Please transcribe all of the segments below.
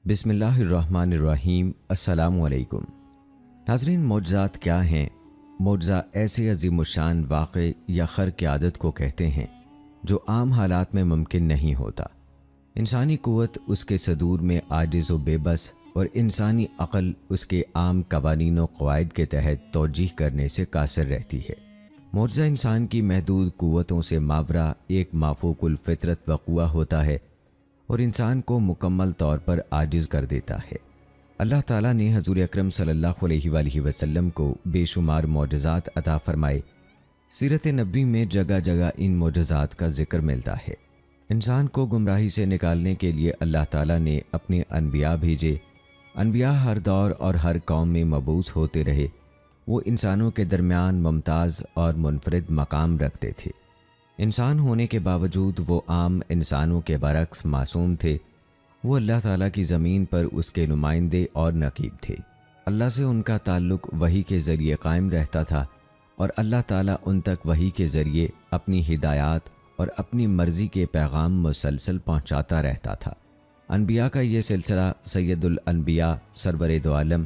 بسم اللہ الرحمن الرحیم۔ السلام علیکم ناظرین، معجزات کیا ہیں؟ معجزہ ایسے عظیم الشان واقع یا خرق عادت کو کہتے ہیں جو عام حالات میں ممکن نہیں ہوتا۔ انسانی قوت اس کے صدور میں عاجز و بے بس، اور انسانی عقل اس کے عام قوانین و قواعد کے تحت توجیہ کرنے سے قاصر رہتی ہے۔ معجزہ انسان کی محدود قوتوں سے ماورا ایک مافوق الفطرت وقوع ہوتا ہے اور انسان کو مکمل طور پر عاجز کر دیتا ہے۔ اللہ تعالیٰ نے حضور اکرم صلی اللہ علیہ وآلہ وسلم کو بے شمار معجزات عطا فرمائے۔ سیرت نبوی میں جگہ جگہ ان معجزات کا ذکر ملتا ہے۔ انسان کو گمراہی سے نکالنے کے لیے اللہ تعالیٰ نے اپنے انبیاء بھیجے۔ انبیاء ہر دور اور ہر قوم میں مبعوث ہوتے رہے۔ وہ انسانوں کے درمیان ممتاز اور منفرد مقام رکھتے تھے۔ انسان ہونے کے باوجود وہ عام انسانوں کے برعکس معصوم تھے۔ وہ اللہ تعالیٰ کی زمین پر اس کے نمائندے اور نقیب تھے۔ اللہ سے ان کا تعلق وحی کے ذریعے قائم رہتا تھا، اور اللہ تعالیٰ ان تک وحی کے ذریعے اپنی ہدایات اور اپنی مرضی کے پیغام مسلسل پہنچاتا رہتا تھا۔ انبیاء کا یہ سلسلہ سید الانبیاء سرور دو عالم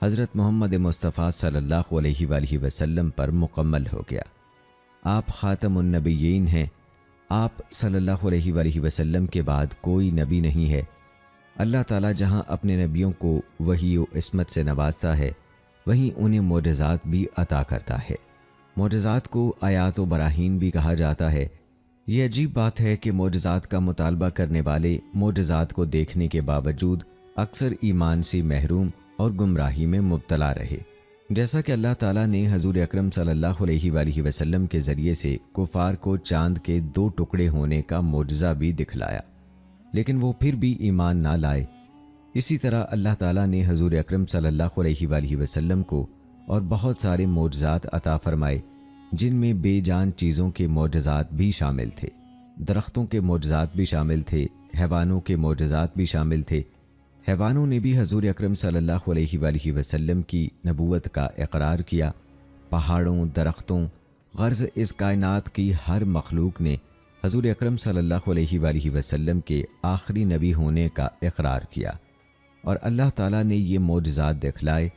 حضرت محمد مصطفیٰ صلی اللہ علیہ وآلہ وسلم پر مکمل ہو گیا۔ آپ خاتم النبیین ہیں۔ آپ صلی اللہ علیہ وآلہ وسلم کے بعد کوئی نبی نہیں ہے۔ اللہ تعالیٰ جہاں اپنے نبیوں کو وحی و عصمت سے نوازتا ہے، وہیں انہیں معجزات بھی عطا کرتا ہے۔ معجزات کو آیات و براہین بھی کہا جاتا ہے۔ یہ عجیب بات ہے کہ معجزات کا مطالبہ کرنے والے معجزات کو دیکھنے کے باوجود اکثر ایمان سے محروم اور گمراہی میں مبتلا رہے۔ جیسا کہ اللہ تعالیٰ نے حضور اکرم صلی اللہ علیہ وآلہ وسلم کے ذریعے سے کفار کو چاند کے 2 ٹکڑے ہونے کا معجزہ بھی دکھلایا، لیکن وہ پھر بھی ایمان نہ لائے۔ اسی طرح اللہ تعالیٰ نے حضور اکرم صلی اللہ علیہ وآلہ وسلم کو اور بہت سارے معجزات عطا فرمائے، جن میں بے جان چیزوں کے معجزات بھی شامل تھے، درختوں کے معجزات بھی شامل تھے، حیوانوں کے معجزات بھی شامل تھے۔ حیوانوں نے بھی حضور اکرم صلی اللہ علیہ وآلہ وسلم کی نبوت کا اقرار کیا۔ پہاڑوں، درختوں، غرض اس کائنات کی ہر مخلوق نے حضور اکرم صلی اللہ علیہ وآلہ وسلم کے آخری نبی ہونے کا اقرار کیا، اور اللہ تعالیٰ نے یہ معجزات دکھلائے،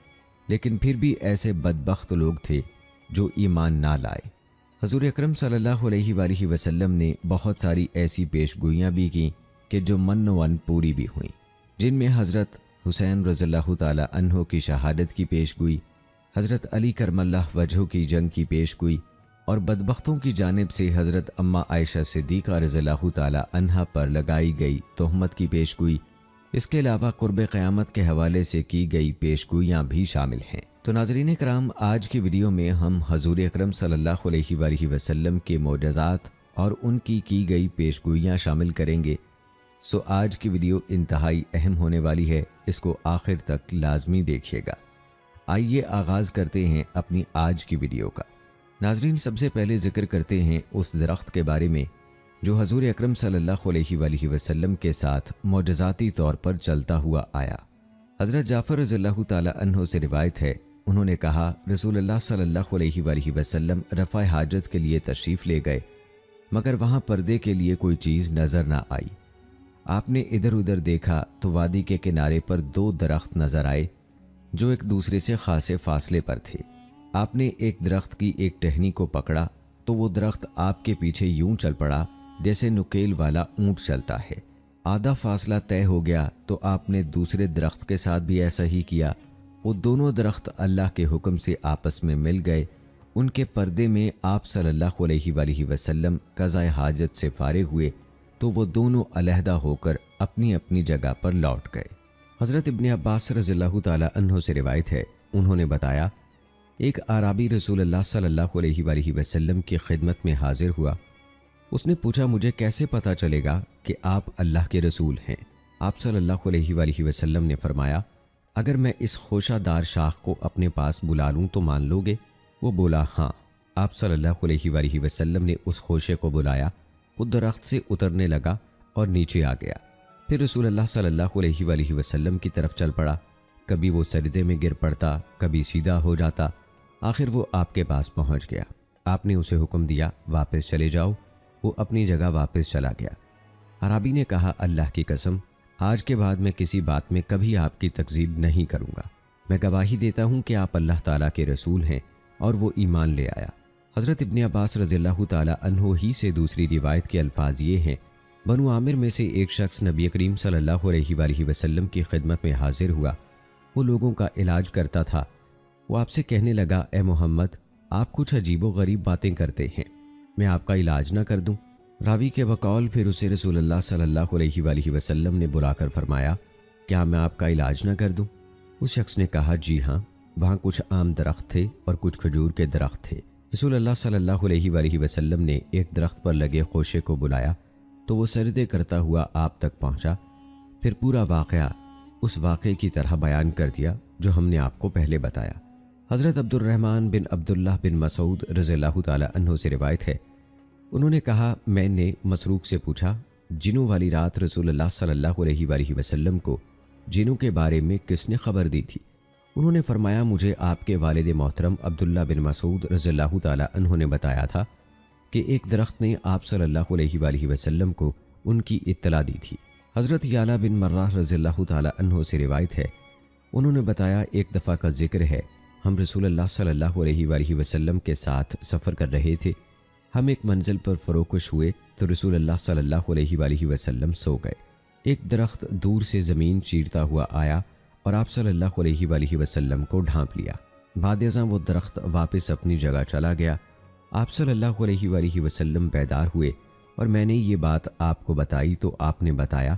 لیکن پھر بھی ایسے بدبخت لوگ تھے جو ایمان نہ لائے۔ حضور اکرم صلی اللہ علیہ وآلہ وسلم نے بہت ساری ایسی پیش گوئیاں بھی کیں کہ جو من و ون پوری بھی ہوئیں، جن میں حضرت حسین رضی اللہ تعالی عنہ کی شہادت کی پیش گوئی، حضرت علی کرم اللہ وجہہ کی جنگ کی پیش گوئی، اور بدبختوں کی جانب سے حضرت اماں عائشہ صدیقہ رضی اللہ تعالی عنہا پر لگائی گئی تہمت کی پیش گوئی۔ اس کے علاوہ قرب قیامت کے حوالے سے کی گئی پیش گوئیاں بھی شامل ہیں۔ تو ناظرین کرام، آج کی ویڈیو میں ہم حضور اکرم صلی اللہ علیہ وآلہ وسلم کے معجزات اور ان کی گئی پیش گوئیاں شامل کریں گے۔ سو آج کی ویڈیو انتہائی اہم ہونے والی ہے، اس کو آخر تک لازمی دیکھیے گا۔ آئیے آغاز کرتے ہیں اپنی آج کی ویڈیو کا۔ ناظرین، سب سے پہلے ذکر کرتے ہیں اس درخت کے بارے میں جو حضور اکرم صلی اللہ علیہ وآلہ وسلم کے ساتھ معجزاتی طور پر چلتا ہوا آیا۔ حضرت جعفر رضی اللہ تعالی عنہ سے روایت ہے، انہوں نے کہا، رسول اللہ صلی اللہ علیہ وآلہ وسلم رفع حاجت کے لیے تشریف لے گئے، مگر وہاں پردے کے لیے کوئی چیز نظر نہ آئی۔ آپ نے ادھر ادھر دیکھا تو وادی کے کنارے پر 2 درخت نظر آئے جو ایک دوسرے سے خاصے فاصلے پر تھے۔ آپ نے ایک درخت کی ایک ٹہنی کو پکڑا تو وہ درخت آپ کے پیچھے یوں چل پڑا جیسے نکیل والا اونٹ چلتا ہے۔ آدھا فاصلہ طے ہو گیا تو آپ نے دوسرے درخت کے ساتھ بھی ایسا ہی کیا۔ وہ دونوں درخت اللہ کے حکم سے آپس میں مل گئے۔ ان کے پردے میں آپ صلی اللہ علیہ وآلہ وسلم قضاء حاجت سے فارغ ہوئے تو وہ دونوں علیحدہ ہو کر اپنی اپنی جگہ پر لوٹ گئے۔ حضرت ابن عباس رضی اللہ تعالی عنہ سے روایت ہے، انہوں نے بتایا، ایک اعرابی رسول اللہ صلی اللہ علیہ وآلہ وسلم کی خدمت میں حاضر ہوا۔ اس نے پوچھا، مجھے کیسے پتہ چلے گا کہ آپ اللہ کے رسول ہیں؟ آپ صلی اللہ علیہ وآلہ وسلم نے فرمایا، اگر میں اس خوشہ دار شاخ کو اپنے پاس بلا لوں تو مان لو گے؟ وہ بولا، ہاں۔ آپ صلی اللہ علیہ وآلہ وسلم نے اس خوشے کو بلایا، وہ درخت سے اترنے لگا اور نیچے آ گیا۔ پھر رسول اللہ صلی اللہ علیہ وآلہ وسلم کی طرف چل پڑا۔ کبھی وہ سجدے میں گر پڑتا، کبھی سیدھا ہو جاتا۔ آخر وہ آپ کے پاس پہنچ گیا۔ آپ نے اسے حکم دیا، واپس چلے جاؤ۔ وہ اپنی جگہ واپس چلا گیا۔ عرابی نے کہا، اللہ کی قسم، آج کے بعد میں کسی بات میں کبھی آپ کی تکذیب نہیں کروں گا۔ میں گواہی دیتا ہوں کہ آپ اللہ تعالیٰ کے رسول ہیں، اور وہ ایمان لے آیا۔ حضرت ابن عباس رضی اللہ تعالیٰ عنہ ہی سے دوسری روایت کے الفاظ یہ ہیں: بنو عامر میں سے ایک شخص نبی کریم صلی اللہ علیہ وآلہ وسلم کی خدمت میں حاضر ہوا۔ وہ لوگوں کا علاج کرتا تھا۔ وہ آپ سے کہنے لگا، اے محمد، آپ کچھ عجیب و غریب باتیں کرتے ہیں، میں آپ کا علاج نہ کر دوں؟ راوی کے بقول پھر اسے رسول اللہ صلی اللہ علیہ وآلہ وسلم نے بلا کر فرمایا، کیا میں آپ کا علاج نہ کر دوں؟ اس شخص نے کہا، جی ہاں۔ وہاں کچھ آم درخت تھے اور کچھ کھجور کے درخت تھے۔ رسول اللہ صلی اللہ علیہ وآلہ وسلم نے ایک درخت پر لگے خوشے کو بلایا تو وہ سجدے کرتا ہوا آپ تک پہنچا۔ پھر پورا واقعہ اس واقعے کی طرح بیان کر دیا جو ہم نے آپ کو پہلے بتایا۔ حضرت عبد الرحمن بن عبداللہ بن مسعود رضی اللہ تعالی عنہ سے روایت ہے، انہوں نے کہا، میں نے مسروق سے پوچھا، جنوں والی رات رسول اللہ صلی اللہ علیہ وآلہ وسلم کو جنوں کے بارے میں کس نے خبر دی تھی؟ انہوں نے فرمایا، مجھے آپ کے والد محترم عبداللہ بن مسعود رضی اللہ تعالی عنہ نے بتایا تھا کہ ایک درخت نے آپ صلی اللہ علیہ وآلہ وسلم کو ان کی اطلاع دی تھی۔ حضرت یعلا بن مرہ رضی اللہ تعالی عنہ سے روایت ہے، انہوں نے بتایا، ایک دفعہ کا ذکر ہے، ہم رسول اللہ صلی اللہ علیہ وآلہ وسلم کے ساتھ سفر کر رہے تھے۔ ہم ایک منزل پر فروکش ہوئے تو رسول اللہ صلی اللہ علیہ وآلہ وسلم سو گئے۔ ایک درخت دور سے زمین چیرتا ہوا آیا اور آپ صلی اللہ علیہ وآلہ وسلم کو ڈھانپ لیا۔ بعد ازاں وہ درخت واپس اپنی جگہ چلا گیا۔ آپ صلی اللہ علیہ وآلہ وسلم بیدار ہوئے اور میں نے یہ بات آپ کو بتائی تو آپ نے بتایا،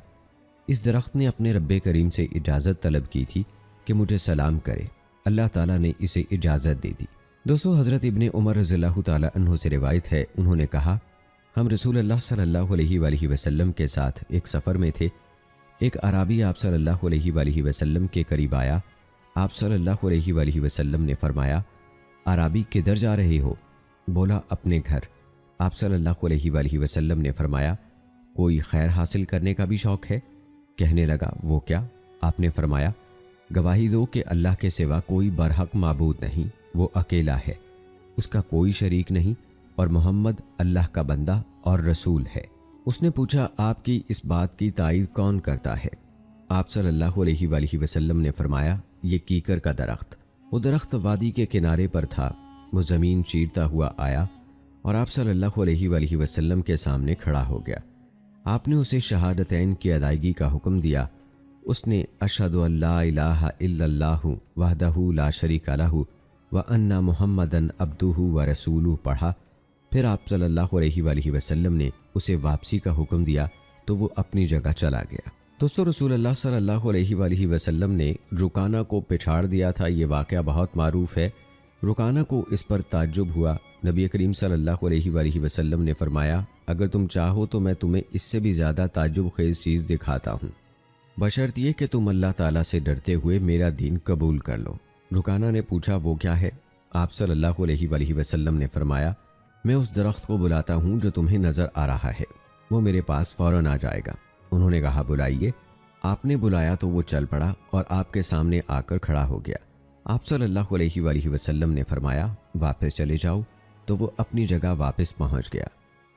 اس درخت نے اپنے رب کریم سے اجازت طلب کی تھی کہ مجھے سلام کرے، اللہ تعالیٰ نے اسے اجازت دے دی۔ دوستو، حضرت ابن عمر رضی اللہ تعالی عنہ سے روایت ہے، انہوں نے کہا، ہم رسول اللہ صلی اللہ علیہ وآلہ وسلم کے ساتھ ایک سفر میں تھے۔ ایک اعرابی آپ صلی اللہ علیہ وآلہ وسلم کے قریب آیا۔ آپ صلی اللہ علیہ وآلہ وسلم نے فرمایا، اعرابی کدھر جا رہے ہو؟ بولا، اپنے گھر۔ آپ صلی اللہ علیہ وآلہ وسلم نے فرمایا، کوئی خیر حاصل کرنے کا بھی شوق ہے؟ کہنے لگا، وہ کیا؟ آپ نے فرمایا، گواہی دو کہ اللہ کے سوا کوئی برحق معبود نہیں، وہ اکیلا ہے، اس کا کوئی شریک نہیں، اور محمد اللہ کا بندہ اور رسول ہے۔ اس نے پوچھا، آپ کی اس بات کی تائید کون کرتا ہے؟ آپ صلی اللہ علیہ وآلہ وسلم نے فرمایا، یہ کیکر کا درخت۔ وہ درخت وادی کے کنارے پر تھا۔ وہ زمین چیرتا ہوا آیا اور آپ صلی اللہ علیہ وآلہ وسلم کے سامنے کھڑا ہو گیا۔ آپ نے اسے شہادتین کی ادائیگی کا حکم دیا۔ اس نے اشہد ان لا الہ الا اللہ وحدہ لا شریک لہ وان محمدً عبدہ ورسولہ پڑھا۔ پھر آپ صلی اللہ علیہ وآلہ وسلم نے اسے واپسی کا حکم دیا تو وہ اپنی جگہ چلا گیا۔ دوستو، رسول اللہ صلی اللہ علیہ وآلہ وسلم نے رکانہ کو پچھاڑ دیا تھا۔ یہ واقعہ بہت معروف ہے۔ رکانہ کو اس پر تعجب ہوا۔ نبی کریم صلی اللہ علیہ وآلہ وسلم نے فرمایا، اگر تم چاہو تو میں تمہیں اس سے بھی زیادہ تعجب خیز چیز دکھاتا ہوں، بشرط یہ کہ تم اللہ تعالیٰ سے ڈرتے ہوئے میرا دین قبول کر لو۔ رکانہ نے پوچھا، وہ کیا ہے؟ آپ صلی اللہ علیہ وآلہ وسلم نے فرمایا، میں اس درخت کو بلاتا ہوں جو تمہیں نظر آ رہا ہے، وہ میرے پاس فوراً آ جائے گا۔ انہوں نے کہا، بلائیے۔ آپ نے بلایا تو وہ چل پڑا اور آپ کے سامنے آ کر کھڑا ہو گیا۔ آپ صلی اللہ علیہ وآلہ وسلم نے فرمایا، واپس چلے جاؤ، تو وہ اپنی جگہ واپس پہنچ گیا۔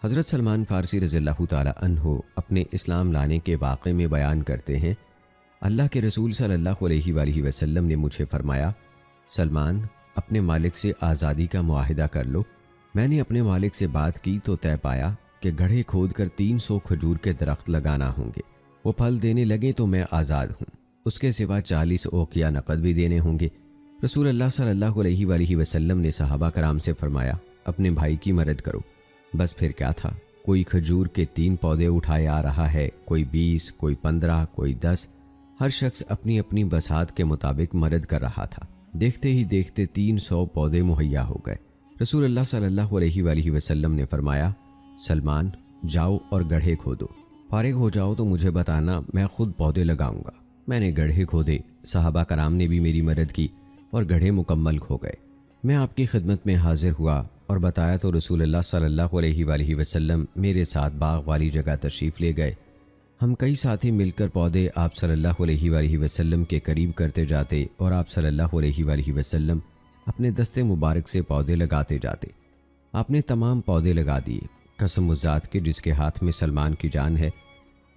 حضرت سلمان فارسی رضی اللہ تعالی عنہ اپنے اسلام لانے کے واقعے میں بیان کرتے ہیں، اللہ کے رسول صلی اللہ علیہ وآلہ وسلم نے مجھے فرمایا، سلمان، اپنے مالک سے آزادی کا معاہدہ کر لو۔ میں نے اپنے مالک سے بات کی تو طے پایا کہ گڑھے کھود کر 300 کھجور کے درخت لگانا ہوں گے۔ وہ پھل دینے لگے تو میں آزاد ہوں، اس کے سوا 40 اوقیہ نقد بھی دینے ہوں گے۔ رسول اللہ صلی اللہ علیہ وآلہ وسلم نے صحابہ کرام سے فرمایا، اپنے بھائی کی مدد کرو۔ بس پھر کیا تھا، کوئی کھجور کے 3 پودے اٹھائے آ رہا ہے، کوئی 20، کوئی 15، کوئی 10، ہر شخص اپنی اپنی بساط کے مطابق مدد کر رہا تھا۔ دیکھتے ہی دیکھتے 300 پودے مہیا ہو گئے۔ رسول اللہ صلی اللہ علیہ وآلہ وسلم نے فرمایا، سلمان، جاؤ اور گڑھے کھودو، فارغ ہو جاؤ تو مجھے بتانا، میں خود پودے لگاؤں گا۔ میں نے گڑھے کھودے، صحابہ کرام نے بھی میری مدد کی اور گڑھے مکمل کھو گئے۔ میں آپ کی خدمت میں حاضر ہوا اور بتایا تو رسول اللہ صلی اللہ علیہ وآلہ وسلم میرے ساتھ باغ والی جگہ تشریف لے گئے۔ ہم کئی ساتھی مل کر پودے آپ صلی اللہ علیہ وآلہ وسلم کے قریب کرتے جاتے اور آپ صلی اللہ علیہ وآلہ وسلم اپنے دستے مبارک سے پودے لگاتے جاتے۔ آپ نے تمام پودے لگا دیے۔ قسم اس ذات کے جس کے ہاتھ میں سلمان کی جان ہے،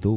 2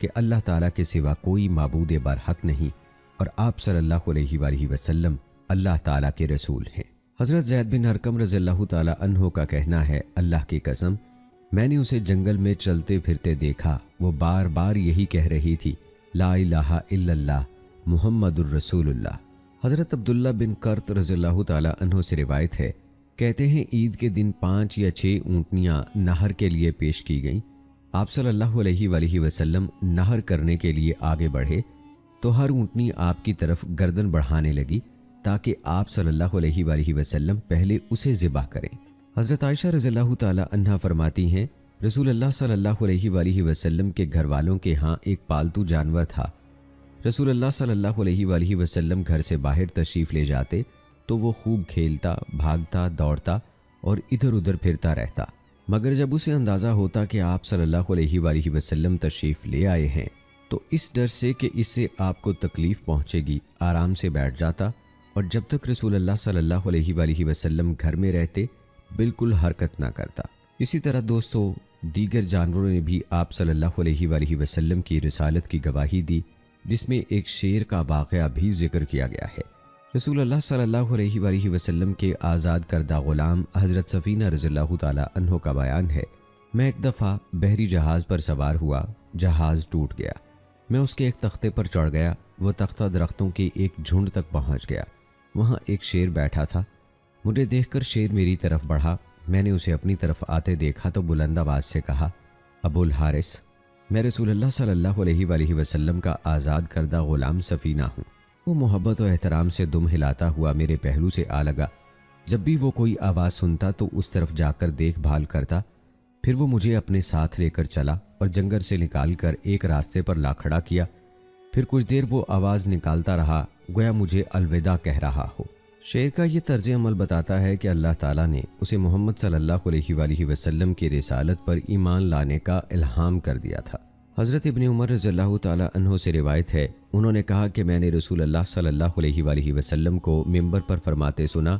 کہ اللہ تعالیٰ کے سوا کوئی معبود برحق نہیں اور آپ صلی اللہ علیہ وآلہ وسلم اللہ تعالیٰ کے رسول ہیں۔ حضرت زید بن ارقم رضی اللہ تعالیٰ عنہ کا کہنا ہے، اللہ کی قسم میں نے اسے جنگل میں چلتے پھرتے دیکھا، وہ بار بار یہی کہہ رہی تھی، لا الہ الا اللہ محمد الرسول اللہ۔ حضرت عبداللہ بن کرت رضی اللہ تعالیٰ عنہ سے روایت ہے، کہتے ہیں عید کے دن 5 یا 6 اونٹنیاں نہر کے لیے پیش کی گئیں۔ آپ صلی اللہ علیہ وآلہ وسلم نہر کرنے کے لیے آگے بڑھے تو ہر اونٹنی آپ کی طرف گردن بڑھانے لگی تاکہ آپ صلی اللہ علیہ وآلہ وسلم پہلے اسے ذبح کریں۔ حضرت عائشہ رضی اللہ تعالی عنہا فرماتی ہیں، رسول اللہ صلی اللہ علیہ وآلہ وسلم کے گھر والوں کے ہاں ایک پالتو جانور تھا۔ رسول اللہ صلی اللہ علیہ وآلہ وسلم گھر سے باہر تشریف لے جاتے تو وہ خوب کھیلتا، بھاگتا، دوڑتا اور ادھر ادھر پھرتا رہتا، مگر جب اسے اندازہ ہوتا کہ آپ صلی اللہ علیہ وآلہ وسلم تشریف لے آئے ہیں تو اس ڈر سے کہ اس سے آپ کو تکلیف پہنچے گی آرام سے بیٹھ جاتا، اور جب تک رسول اللہ صلی اللہ علیہ وآلہ وسلم گھر میں رہتے بالکل حرکت نہ کرتا۔ اسی طرح دوستو دیگر جانوروں نے بھی آپ صلی اللہ علیہ وآلہ وسلم کی رسالت کی گواہی دی، جس میں ایک شیر کا واقعہ بھی ذکر کیا گیا ہے۔ رسول اللہ صلی اللہ علیہ وآلہ وسلم کے آزاد کردہ غلام حضرت سفینہ رضی اللہ تعالی عنہ کا بیان ہے، میں ایک دفعہ بحری جہاز پر سوار ہوا، جہاز ٹوٹ گیا، میں اس کے ایک تختے پر چڑھ گیا، وہ تختہ درختوں کے ایک جھنڈ تک پہنچ گیا، وہاں ایک شیر بیٹھا تھا، مجھے دیکھ کر شیر میری طرف بڑھا، میں نے اسے اپنی طرف آتے دیکھا تو بلند آواز سے کہا، ابو الحارث، میں رسول اللہ صلی اللہ علیہ وآلہ وسلم کا آزاد کردہ غلام سفینہ ہوں۔ وہ محبت و احترام سے دم ہلاتا ہوا میرے پہلو سے آ لگا، جب بھی وہ کوئی آواز سنتا تو اس طرف جا کر دیکھ بھال کرتا، پھر وہ مجھے اپنے ساتھ لے کر چلا اور جنگل سے نکال کر ایک راستے پر لا کھڑا کیا، پھر کچھ دیر وہ آواز نکالتا رہا گویا مجھے الوداع کہہ رہا ہو۔ شعر کا یہ طرز عمل بتاتا ہے کہ اللہ تعالیٰ نے اسے محمد صلی اللہ علیہ وآلہ وسلم کی رسالت پر ایمان لانے کا الہام کر دیا تھا۔ حضرت ابن عمر رضی اللہ تعالی عنہ سے روایت ہے، انہوں نے کہا کہ میں نے رسول اللہ صلی اللہ علیہ وآلہ وسلم کو منبر پر فرماتے سنا،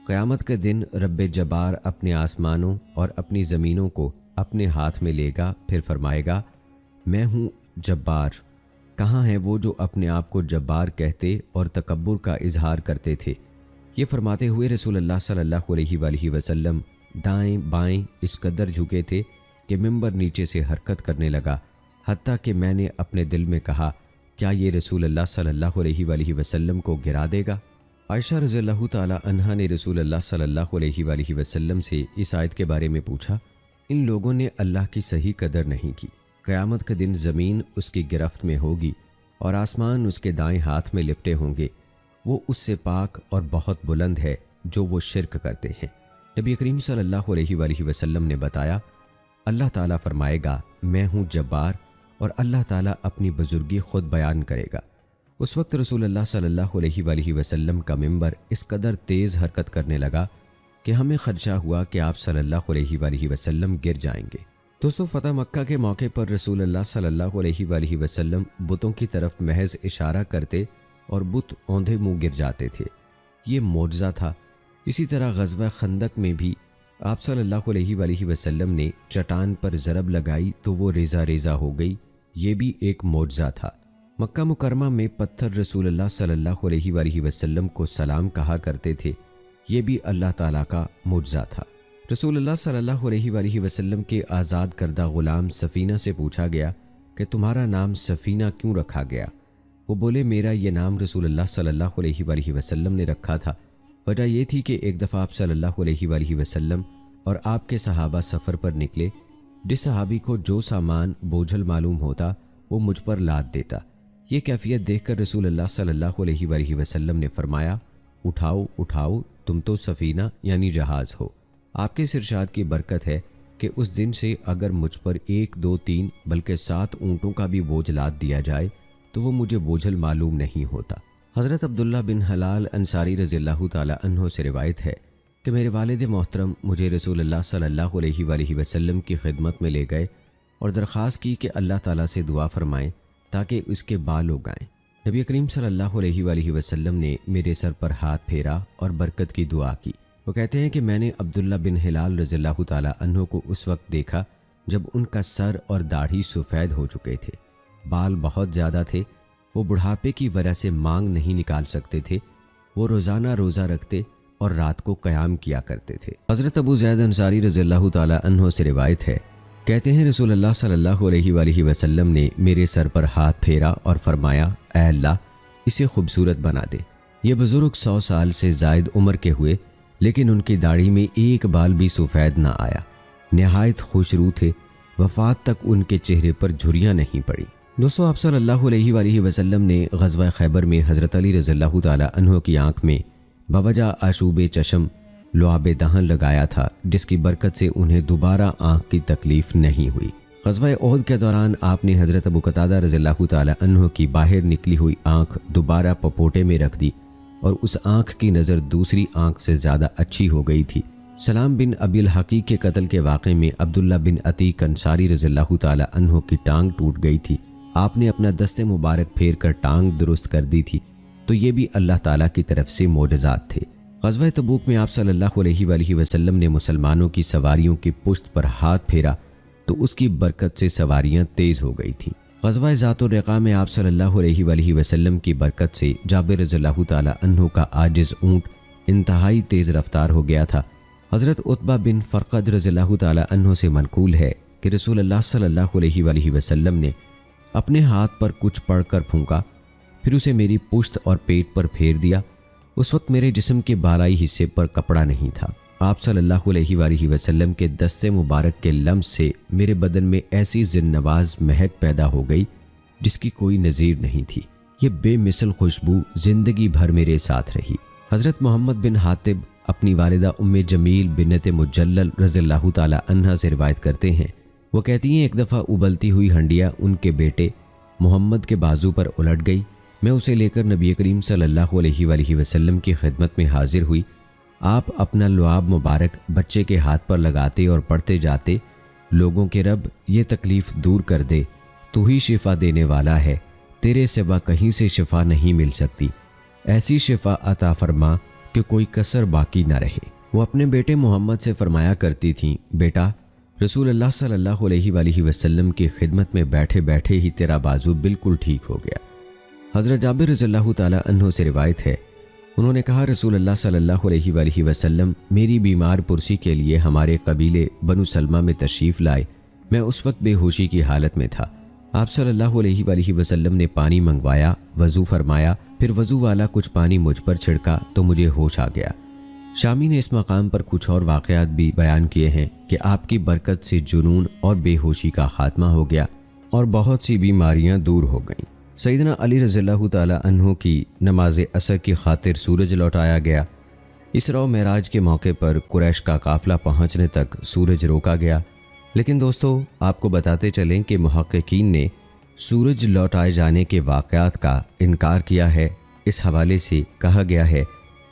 قیامت کے دن رب جبار اپنے آسمانوں اور اپنی زمینوں کو اپنے ہاتھ میں لے گا، پھر فرمائے گا، میں ہوں جبار، کہاں ہیں وہ جو اپنے آپ کو جبار کہتے اور تکبر کا اظہار کرتے تھے؟ یہ فرماتے ہوئے رسول اللہ صلی اللہ علیہ وآلہ وسلم دائیں بائیں اس قدر جھکے تھے کہ منبر نیچے سے حرکت کرنے لگا، حتیٰ کہ میں نے اپنے دل میں کہا، کیا یہ رسول اللہ صلی اللہ علیہ وآلہ وسلم کو گرا دے گا؟ عائشہ رضی اللہ تعالی عنہا نے رسول اللہ صلی اللہ علیہ وآلہ وسلم سے اس آیت کے بارے میں پوچھا، ان لوگوں نے اللہ کی صحیح قدر نہیں کی، قیامت کے دن زمین اس کی گرفت میں ہوگی اور آسمان اس کے دائیں ہاتھ میں لپٹے ہوں گے، وہ اس سے پاک اور بہت بلند ہے جو وہ شرک کرتے ہیں۔ نبی کریم صلی اللہ علیہ وآلہ وسلم نے بتایا، اللہ تعالیٰ فرمائے گا، میں ہوں جبار، اور اللہ تعالیٰ اپنی بزرگی خود بیان کرے گا۔ اس وقت رسول اللہ صلی اللہ علیہ وآلہ وسلم کا منبر اس قدر تیز حرکت کرنے لگا کہ ہمیں خدشہ ہوا کہ آپ صلی اللہ علیہ وآلہ وسلم گر جائیں گے۔ دوستو فتح مکہ کے موقع پر رسول اللہ صلی اللہ علیہ وآلہ وسلم بتوں کی طرف محض اشارہ کرتے اور بت اوندھے منہ گر جاتے تھے، یہ معجزہ تھا۔ اسی طرح غزوہ خندق میں بھی آپ صلی اللہ علیہ وآلہ وسلم نے چٹان پر ضرب لگائی تو وہ ریزہ ریزہ ہو گئی، یہ بھی ایک معجزہ تھا۔ مکہ مکرمہ میں پتھر رسول اللہ صلی اللہ علیہ وآلہ وسلم کو سلام کہا کرتے تھے، یہ بھی اللہ تعالیٰ کا معجزہ تھا۔ رسول اللہ صلی اللہ علیہ وآلہ وسلم کے آزاد کردہ غلام سفینہ سے پوچھا گیا کہ تمہارا نام سفینہ کیوں رکھا گیا؟ وہ بولے، میرا یہ نام رسول اللہ صلی اللہ علیہ وآلہ وسلم نے رکھا تھا، وجہ یہ تھی کہ ایک دفعہ آپ صلی اللہ علیہ وآلہ وسلم اور آپ کے صحابہ سفر پر نکلے، جس صحابی کو جو سامان بوجھل معلوم ہوتا وہ مجھ پر لاد دیتا۔ یہ کیفیت دیکھ کر رسول اللہ صلی اللہ علیہ وآلہ وسلم نے فرمایا، اٹھاؤ اٹھاؤ، تم تو سفینہ یعنی جہاز ہو۔ آپ کے اس ارشاد کی برکت ہے کہ اس دن سے اگر مجھ پر 1 2 3 بلکہ 7 اونٹوں کا بھی بوجھ لاد دیا جائے تو وہ مجھے بوجھل معلوم نہیں ہوتا۔ حضرت عبداللہ بن حلال انصاری رضی اللہ تعالی عنہ سے روایت ہے کہ میرے والد محترم مجھے رسول اللہ صلی اللہ علیہ وآلہ وسلم کی خدمت میں لے گئے اور درخواست کی کہ اللہ تعالیٰ سے دعا فرمائیں تاکہ اس کے بال اگائیں۔ نبی کریم صلی اللہ علیہ وآلہ وسلم نے میرے سر پر ہاتھ پھیرا اور برکت کی دعا کی۔ وہ کہتے ہیں کہ میں نے عبداللہ بن حلال رضی اللہ تعالی عنہ کو اس وقت دیکھا جب ان کا سر اور داڑھی سفید ہو چکے تھے۔ بال بہت زیادہ تھے، وہ بڑھاپے کی وجہ سے مانگ نہیں نکال سکتے تھے، وہ روزانہ روزہ رکھتے اور رات کو قیام کیا کرتے تھے۔ حضرت ابو زید انصاری رضی اللہ تعالی عنہ سے روایت ہے، کہتے ہیں رسول اللہ صلی اللہ علیہ وآلہ وسلم نے میرے سر پر ہاتھ پھیرا اور فرمایا، اے اللہ اسے خوبصورت بنا دے۔ یہ بزرگ 100 سال سے زائد عمر کے ہوئے، لیکن ان کی داڑھی میں ایک بال بھی سفید نہ آیا، نہایت خوش رو تھے، وفات تک ان کے چہرے پر جھریاں نہیں پڑی۔ دوستو، آپ صلی اللہ علیہ وآلہ وسلم نے غزوہ خیبر میں حضرت علی رضی اللہ تعالی عنہ کی آنکھ میں بوجہ آشوب چشم لعاب دہن لگایا تھا، جس کی برکت سے انہیں دوبارہ آنکھ کی تکلیف نہیں ہوئی۔ غزوہ احد کے دوران آپ نے حضرت ابو قتادہ رضی اللہ تعالی عنہ کی باہر نکلی ہوئی آنکھ دوبارہ پپوٹے میں رکھ دی اور اس آنکھ کی نظر دوسری آنکھ سے زیادہ اچھی ہو گئی تھی۔ سلام بن ابی الحقیق کے قتل کے واقعے میں عبداللہ بن عتیق انصاری رضی اللہ تعالی عنہ کی ٹانگ ٹوٹ گئی تھی، آپ نے اپنا دست مبارک پھیر کر ٹانگ درست کر دی تھی، تو یہ بھی اللہ تعالیٰ کی طرف سے معجزات تھے۔ غزوہ تبوک میں آپ صلی اللہ علیہ وآلہ وسلم نے مسلمانوں کی سواریوں کی پشت پر ہاتھ پھیرا تو اس کی برکت سے سواریاں تیز ہو گئی تھیں۔ غزوہ ذات الرقاع میں آپ صلی اللہ علیہ وآلہ وسلم کی برکت سے جابر رضی اللہ تعالی عنہ کا عاجز اونٹ انتہائی تیز رفتار ہو گیا تھا۔ حضرت عتبہ بن فرقد رضی اللہ تعالی عنہ سے منقول ہے کہ رسول اللہ صلی اللہ علیہ وآلہ وسلم نے اپنے ہاتھ پر کچھ پڑھ کر پھونکا، پھر اسے میری پشت اور پیٹ پر پھیر دیا۔ اس وقت میرے جسم کے بالائی حصے پر کپڑا نہیں تھا۔ آپ صلی اللہ علیہ وآلہ وسلم کے دست مبارک کے لمس سے میرے بدن میں ایسی زنواز مہک پیدا ہو گئی جس کی کوئی نظیر نہیں تھی۔ یہ بے مثل خوشبو زندگی بھر میرے ساتھ رہی۔ حضرت محمد بن حاتب اپنی والدہ ام جمیل بنت مجلل رضی اللہ تعالی عنہ سے روایت کرتے ہیں، وہ کہتی ہیں ایک دفعہ ابلتی ہوئی ہنڈیا ان کے بیٹے محمد کے بازو پر الٹ گئی، میں اسے لے کر نبی کریم صلی اللہ علیہ وآلہ وسلم کی خدمت میں حاضر ہوئی۔ آپ اپنا لعاب مبارک بچے کے ہاتھ پر لگاتے اور پڑھتے جاتے، لوگوں کے رب یہ تکلیف دور کر دے، تو ہی شفا دینے والا ہے، تیرے سوا کہیں سے شفا نہیں مل سکتی، ایسی شفا عطا فرما کہ کوئی کسر باقی نہ رہے۔ وہ اپنے بیٹے محمد سے فرمایا کرتی تھیں، بیٹا رسول اللہ صلی اللہ علیہ وآلہ وسلم کی خدمت میں بیٹھے بیٹھے ہی تیرا بازو بالکل ٹھیک ہو گیا۔ حضرت جابر رضی اللہ تعالی عنہ سے روایت ہے، انہوں نے کہا رسول اللہ صلی اللہ علیہ وآلہ وسلم میری بیمار پرسی کے لیے ہمارے قبیلے بنو سلمہ میں تشریف لائے، میں اس وقت بے ہوشی کی حالت میں تھا۔ آپ صلی اللہ علیہ وآلہ وسلم نے پانی منگوایا، وضو فرمایا، پھر وضو والا کچھ پانی مجھ پر چھڑکا تو مجھے ہوش آ گیا۔ شامی نے اس مقام پر کچھ اور واقعات بھی بیان کیے ہیں کہ آپ کی برکت سے جنون اور بے ہوشی کا خاتمہ ہو گیا اور بہت سی بیماریاں دور ہو گئیں۔ سیدنا علی رضی اللہ تعالی عنہ کی نماز عصر کی خاطر سورج لوٹایا گیا۔ اسراء و معراج کے موقع پر قریش کا قافلہ پہنچنے تک سورج روکا گیا، لیکن دوستو آپ کو بتاتے چلیں کہ محققین نے سورج لوٹائے جانے کے واقعات کا انکار کیا ہے۔ اس حوالے سے کہا گیا ہے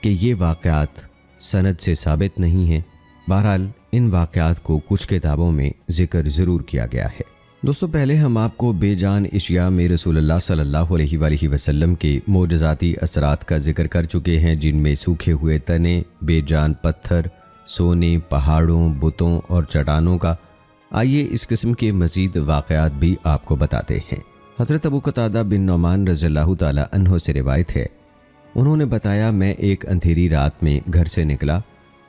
کہ یہ واقعات سند سے ثابت نہیں ہیں۔ بہرحال ان واقعات کو کچھ کتابوں میں ذکر ضرور کیا گیا ہے۔ دوستو پہلے ہم آپ کو بے جان اشیاء میں رسول اللہ صلی اللہ علیہ وآلہ وسلم کے معجزاتی اثرات کا ذکر کر چکے ہیں، جن میں سوکھے ہوئے تنے، بے جان پتھر، سونے، پہاڑوں، بتوں اور چٹانوں کا۔ آئیے اس قسم کے مزید واقعات بھی آپ کو بتاتے ہیں۔ حضرت ابو قتادہ بن نعمان رضی اللہ تعالی عنہ سے روایت ہے، انہوں نے بتایا میں ایک اندھیری رات میں گھر سے نکلا،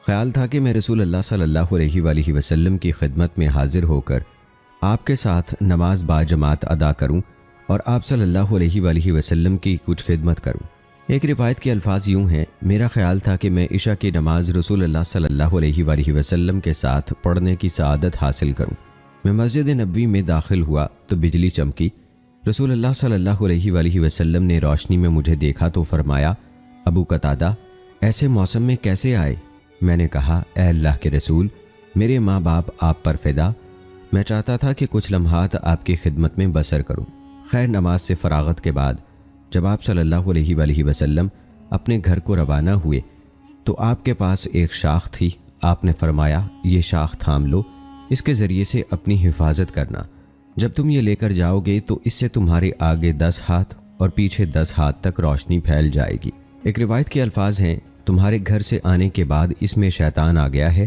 خیال تھا کہ میں رسول اللہ صلی اللہ علیہ وآلہ وسلم کی خدمت میں حاضر ہو کر آپ کے ساتھ نماز با جماعت ادا کروں اور آپ صلی اللہ علیہ وآلہ وسلم کی کچھ خدمت کروں۔ ایک روایت کے الفاظ یوں ہیں، میرا خیال تھا کہ میں عشاء کی نماز رسول اللہ صلی اللہ علیہ وآلہ وسلم کے ساتھ پڑھنے کی سعادت حاصل کروں۔ میں مسجد نبوی میں داخل ہوا تو بجلی چمکی، رسول اللہ صلی اللہ علیہ وآلہ وسلم نے روشنی میں مجھے دیکھا تو فرمایا، ابو قتادہ ایسے موسم میں کیسے آئے؟ میں نے کہا، اے اللہ کے رسول، میرے ماں باپ آپ پر فدا، میں چاہتا تھا کہ کچھ لمحات آپ کی خدمت میں بسر کروں۔ خیر نماز سے فراغت کے بعد جب آپ صلی اللہ علیہ وآلہ وسلم اپنے گھر کو روانہ ہوئے تو آپ کے پاس ایک شاخ تھی۔ آپ نے فرمایا، یہ شاخ تھام لو، اس کے ذریعے سے اپنی حفاظت کرنا، جب تم یہ لے کر جاؤ گے تو اس سے تمہارے آگے 10 ہاتھ اور پیچھے 10 ہاتھ تک روشنی پھیل جائے گی۔ ایک روایت کے الفاظ ہیں، تمہارے گھر سے آنے کے بعد اس میں شیطان آ گیا ہے،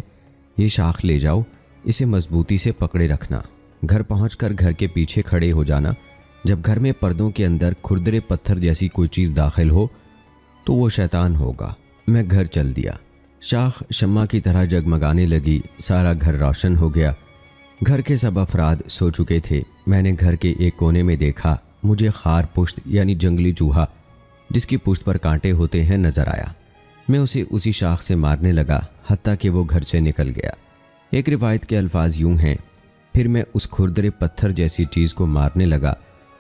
یہ شاخ لے جاؤ، اسے مضبوطی سے پکڑے رکھنا، گھر پہنچ کر گھر کے پیچھے کھڑے ہو جانا، جب گھر میں پردوں کے اندر کھردرے پتھر جیسی کوئی چیز داخل ہو تو وہ شیطان ہوگا۔ میں گھر چل دیا۔ شاخ شمع کی طرح جگمگانے لگی، سارا گھر روشن ہو گیا۔ گھر کے سب افراد سو چکے تھے۔ میں نے گھر کے ایک کونے میں دیکھا، مجھے خار پشت یعنی جنگلی چوہا جس کی پشت پر کانٹے ہوتے ہیں نظر آیا۔ میں اسے اسی شاخ سے مارنے لگا حتیٰ کہ وہ گھر سے نکل گیا۔ ایک روایت کے الفاظ یوں ہیں، پھر میں اس کھردرے پتھر جیسی چیز کو مارنے لگا